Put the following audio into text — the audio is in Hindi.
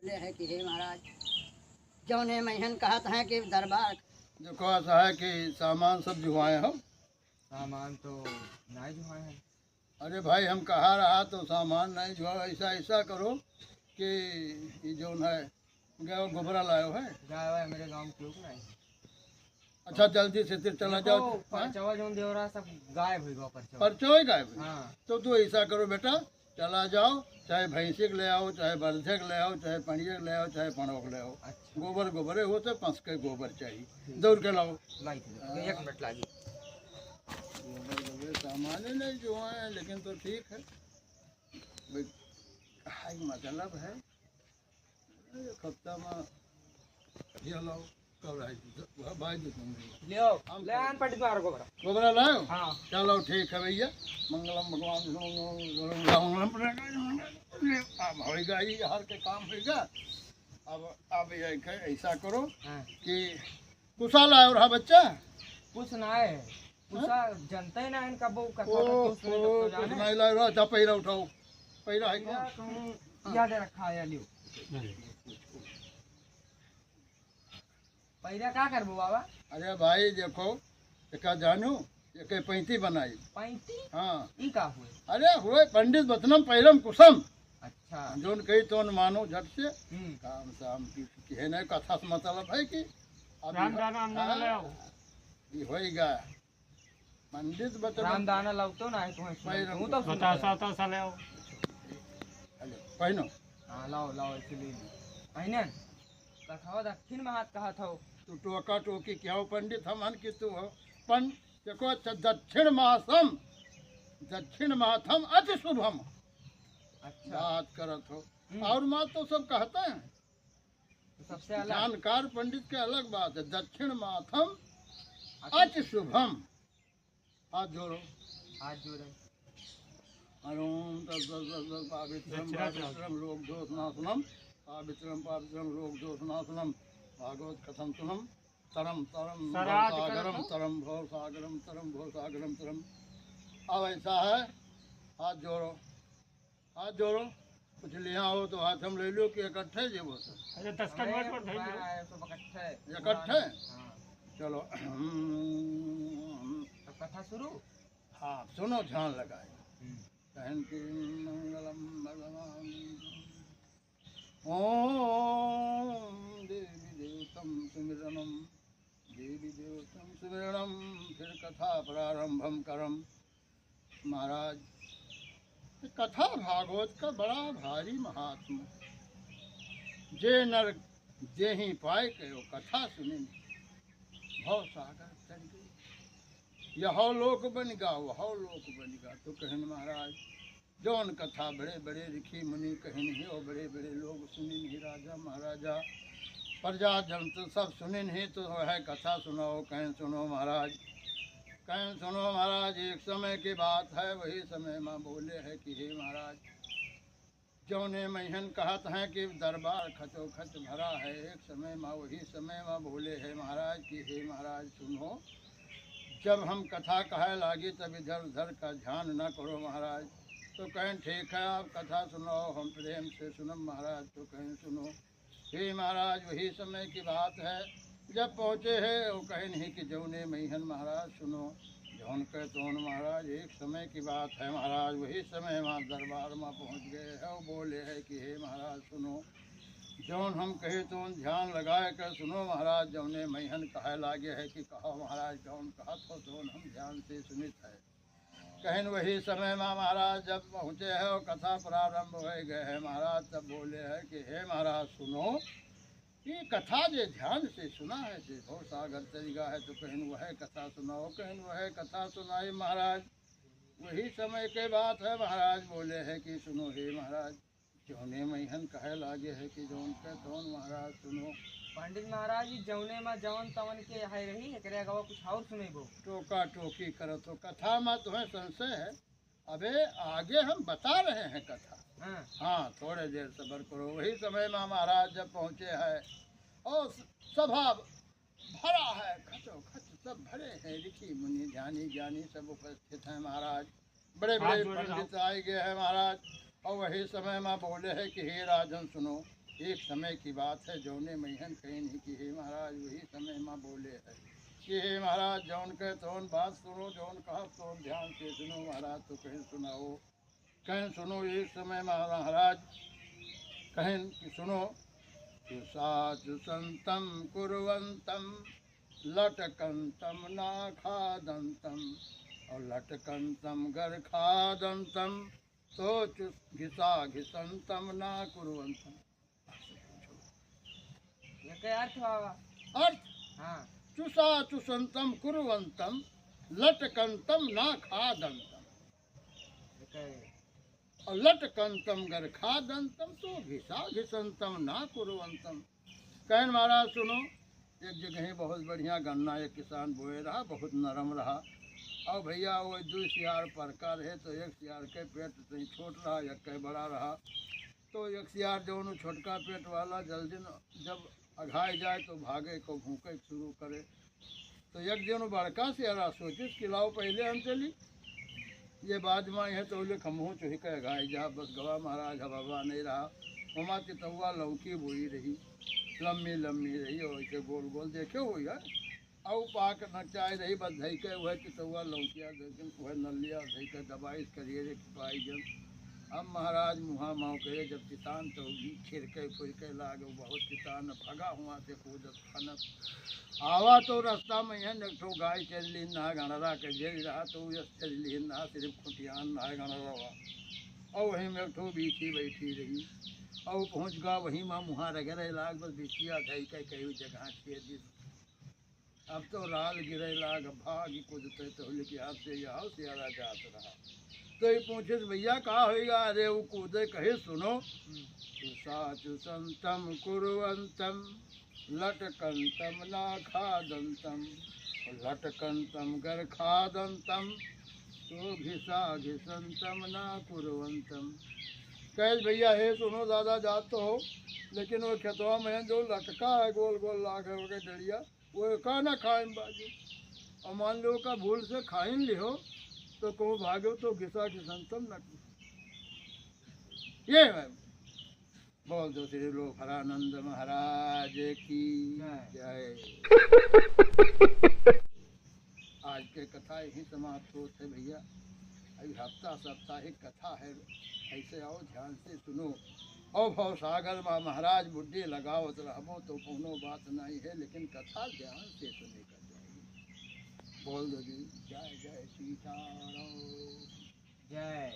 बोले है कि हे महाराज जौने महन कहत हैं कि दरबार। देखो ऐसा है कि सामान सब जुआए हम। सामान तो नहीं जुआए हैं। अरे भाई हम कहा रहा तो सामान नहीं जुआ। ऐसा ऐसा करो कि ये जो है गाँव गोबरा लायो है। गाय वाय मेरे गांव में क्यों नहीं। अच्छा जल्दी से फिर चला जाओ। हाँ? परचवा जो दे रहा सब गायब हो गया परचवा। परचो ही गायब है। हाँ तो तू ऐसा करो बेटा, चला जाओ, चाहे भैंसी के ले आओ, चाहे बरधे के ले आओ, चाहे पनिया के ले आओ, चाहे पणो के ले आओ। अच्छा गोबर गोबरे हो तो 5 के गोबर चाहिए, दौड़ के लाओ। लाई थी। 1 मिनट लागी। गोबर गोबर सामान ही नहीं जो है, लेकिन तो ठीक है भाई। कहा मतलब है एक हफ्ता में ये लाओ कब आए भाई दो तुम लियो ले आन पटी द्वार को बड़ा। गोबरा लाओ। हाँ चलो ठीक है भैया, मंगलम भगवान अब होगा ही हर के काम होगा। अब ऐसा करो हाँ कि कुशा लाओ रहा बच्चा। कुछ ना है कुछा जनता ही ना इनका बहु का कुछ नहीं लाओ रहा। जा पैरा उठाओ, पैरा है क्या? याद रखा है लियो। पैरा क्या करबो बाबा? अरे भाई देखो एक जानू एक 35 बनाई। 35? हाँ ई का हुए? अरे हुए पंडित बतनम पैरम कुसम। अच्छा जोन कही तो मानो झट से हम्म काम शाम की है ना। कथा से मतलब है कि ये होएगा पंडित बतनम राम दाना लाउतो ना है पैरम हूं तो पहनो। हां लाओ लाओ इसलिए पहने कथाओ दक्षिण में हाथ कहा था। तू टोका टोकी क्या हो पंडित हमन की तू हो पन देखो दक्षिण मासम अति शुभम अच्छा बात करत हो। और माँ तो सब कहते हैं, तो सबसे अलग जानकार पंडित के अलग बात है। दक्षिण माथम अति शुभम। हाथ जोड़ो। हाथ जोड़े। ओम तत्सत् पावित्रम पावित्रम लोक दोष नाशनम पावित्रम लोक दोष नाशनम भागवत कथम सुनम तरम तरम सागरम तरम भव सागरम तरम भव सागरम तरम। अब ऐसा है हाथ जोड़ो, हाथ जोड़ो। कुछ लिया हो तो हाथ हम ले लो कि इकट्ठे जे वो सब। अरे 10 का नोट पर इकट्ठे इकट्ठे हां चलो। तो कथा शुरू। हाँ सुनो ध्यान लगाए। कहन की मंगलम भगवान ओम देवी देवतम सुमिरनम देवी देवतम सुमिरनम। फिर कथा प्रारंभम करम। महाराज कथा भागवत का बड़ा भारी महात्मा जे नर जे ही पाए के वो कथा सुने भव सागर तर गई। यह लोक बन गा वह लोक बन गा। तो कहन महाराज जौन कथा बड़े बड़े ऋषि मुनि कहन ही और बड़े बड़े लोग सुनिन ही, राजा महाराजा प्रजा जनता सब सुनिन ही। तो वह कथा सुनाओ। कहन सुनो महाराज, कहन सुनो महाराज। एक समय की बात है, वही समय माँ बोले है कि हे महाराज जौने महन कहत हैं कि दरबार खचो खच भरा है। एक समय माँ वही समय माँ बोले है महाराज कि हे महाराज सुनो, जब हम कथा कहे लागी तब इधर उधर का ध्यान न करो महाराज। तो कहें ठीक है आप कथा सुनाओ, हम प्रेम से सुनम महाराज। तो कहें सुनो। हे महाराज वही समय की बात है, जब पहुँचे है वो कहें नहीं कि जौने महन महाराज सुनो। जौन कहे तो महाराज एक समय की बात है महाराज। वही समय वहाँ दरबार में पहुँच गए है। वो बोले है कि हे महाराज सुनो, जौन हम कहे तो ध्यान लगाए कर सुनो महाराज। जौने महन कहे लागे है कि कहो महाराज, जौन कहा तो जौन हम ध्यान से सुनित है। कहन वही समय में महाराज जब पहुँचे है और कथा प्रारंभ हो गए है महाराज। तब बोले है कि हे महाराज सुनो, ये कथा जे ध्यान से सुना है जे बहुत सागर तरीका है। तो कहन वह कथा सुनाओ। कहन वह कथा सुनाई महाराज। वही समय के बात है महाराज। बोले है कि सुनो हे महाराज, जौने महन कहे लागे है कि जौन के तौन महाराज सुनो। पंडित महाराज जी जौने में जौन तवन के है रही एकरे अगवा कुछ और सुनेबो। टोका टोकी करो तो कथा में तुम्हें संशय है। अबे आगे हम बता रहे हैं कथा। हाँ थोड़े देर सबर करो। वही समय में महाराज जब पहुँचे हैं और सभा भरा है, खचो खच सब भरे हैं। ऋषि मुनि ध्यानी ज्ञानी सब उपस्थित हैं महाराज। बड़े बड़े पंडित आए गए हैं महाराज। और वही समय में बोले है कि हे राजन सुनो, एक समय की बात है जौने मैहन कहीं नहीं कि हे महाराज वही समय माँ बोले है कि हे महाराज जौन कहे तौन बात सुनो, जौन कहा तौन ध्यान से सुनो। महाराज तो कहें सुनाओ, कहें सुनो। एक समय महाराज कहें कि सुनो। साधु संतम कुर्वंतम लटकंतम ना खादंतम और लटकंतम गर खादंतम तो घिसा घिसंतम ना कुर्वंतम। ये क्या अर्थ हुआ? अर्थ हाँ। चुसा चुसंतम कुर्वंतम लटकंतम ना खादंतम ये क्या है? और लटकंतम गर खादंतम तो घिसा घिसंतम ना कुर्वंतम। कहन महाराज सुनो, एक जगह बहुत बढ़िया गन्ना एक किसान बोए रहा, बहुत नरम रहा। और भैया वो 2 सियार परका रहे तो एक सियार के पेट कहीं छोट रहा, एक के बड़ा रहा। तो एक सियार जो छोटका पेट वाला जल्दी जब अघाई जाए तो भागे को भूखे शुरू करे। तो एक दिन बड़का सियारा सोचे कि लाओ पहले हम चली, ये बाद में है तो बोले खमहू चुही के अघाई जा। बस गवा महाराज हवा नहीं रहा। वहाँ तितौआ लौकी बोई रही, लम्बी लम्बी रही और ऐसे गोल गोल देखे हुई है। और पाक नचाई रही, बस धई के वह तितौआ लौकिया देखें वह नलिया धई के दबाई करिए पाई जन। अब महाराज मुहा माओ गए जब किसान तो छिड़के फुरके लागे, बहुत किसान भगा हुआ से कूदत खनत आवा। तो रास्ता में है एक ठो गाय चल ली ना गणरा के जेल रहा तो चल ली ना सिर्फ खुटियान ना गणरा। और वहीं में एक ठो बीठी बैठी रही और पहुँच गा वहीं माँ मुहा रगड़े लाग, बस बिछिया धई के कई जगह छेद। अब तो राल गिरे लाग भागी कूदते तो लेकिन हाथ से यहाँ सियारा जात रहा। तो ये पूछे भैया कहा होगा? अरे वो कूदे कहे सुनो। साचु संतम कुर्वंतम लटकंतम ना खादंतम लटकंतम गर खादंतम तो घिसा घिसंतम ना कुर्वंतम। कहे भैया हे सुनो, दादा जात तो हो लेकिन वो खेतवा में जो लटका है गोल गोल लाग है वो डलिया वो का ना खाए बाजू। और मान लो का भूल से खाइन लिहो तो को भागो तो घिसा घिसंतम न। ये है बोल दो श्री लोक हरानंद महाराज की जय। आज के कथा यही समाप्त होते भैया। अभी हफ्ता साप्ताहिक कथा है, ऐसे आओ ध्यान से सुनो। और भव सागर में महाराज बुद्धि लगाओ तो रहबो तो कोनो बात नहीं है, लेकिन कथा ध्यान से सुने कर जाएगी। बोल दो जी जय जय सीताराम। जय।